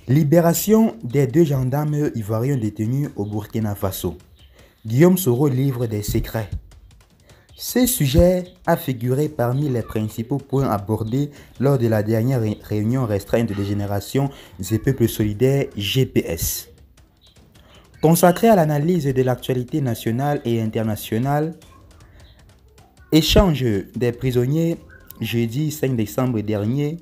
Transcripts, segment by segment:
Libération des deux gendarmes ivoiriens détenus au Burkina Faso. Guillaume Soro livre des secrets. Ce sujet a figuré parmi les principaux points abordés lors de la dernière réunion restreinte de Génération et Peuples Solidaires GPS. Consacré à l'analyse de l'actualité nationale et internationale, échange des prisonniers jeudi 5 décembre dernier,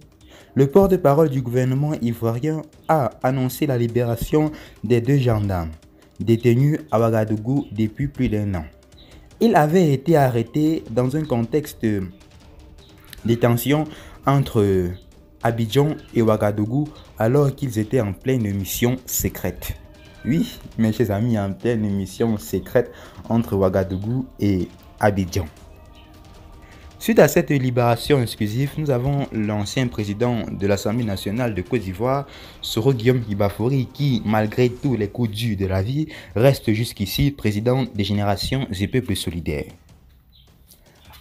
le porte-parole du gouvernement ivoirien a annoncé la libération des deux gendarmes détenus à Ouagadougou depuis plus d'1 an. Ils avaient été arrêtés dans un contexte de tension entre Abidjan et Ouagadougou alors qu'ils étaient en pleine mission secrète. Oui, mes chers amis, en pleine mission secrète entre Ouagadougou et Abidjan. Suite à cette libération exclusive, nous avons l'ancien président de l'Assemblée nationale de Côte d'Ivoire, Soro Guillaume Ibafori, qui, malgré tous les coups durs de la vie, reste jusqu'ici président des Générations et Peuples Solidaires.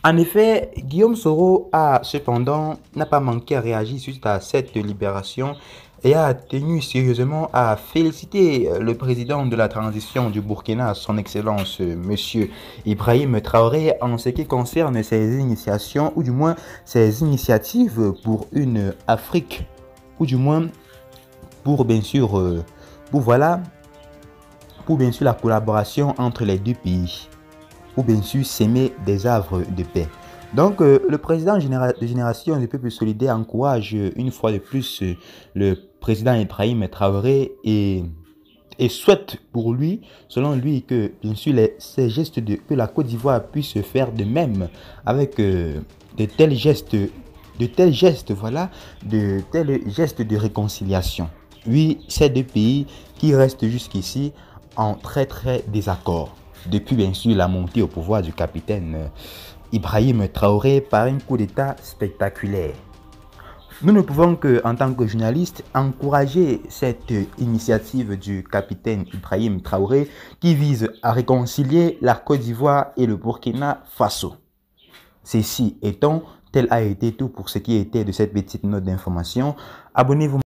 En effet, Guillaume Soro n'a pas manqué à réagir suite à cette libération et a tenu sérieusement à féliciter le président de la transition du Burkina, son Excellence Monsieur Ibrahim Traoré, en ce qui concerne ses initiations, ou du moins ses initiatives pour une Afrique, ou du moins pour bien sûr, la collaboration entre les deux pays, ou bien sûr s'aimer des arbres de paix. Donc, le président de Génération des Peuples Solidaires encourage une fois de plus le président Ibrahim Traoré et souhaite pour lui, selon lui, que bien sûr que la Côte d'Ivoire puisse faire de même avec de tels gestes de réconciliation. Oui, ces deux pays qui restent jusqu'ici en très désaccord depuis bien sûr la montée au pouvoir du capitaine Ibrahim Traoré par un coup d'état spectaculaire. Nous ne pouvons que, en tant que journalistes, encourager cette initiative du capitaine Ibrahim Traoré qui vise à réconcilier la Côte d'Ivoire et le Burkina Faso. Ceci étant, tel a été tout pour ce qui était de cette petite note d'information. Abonnez-vous.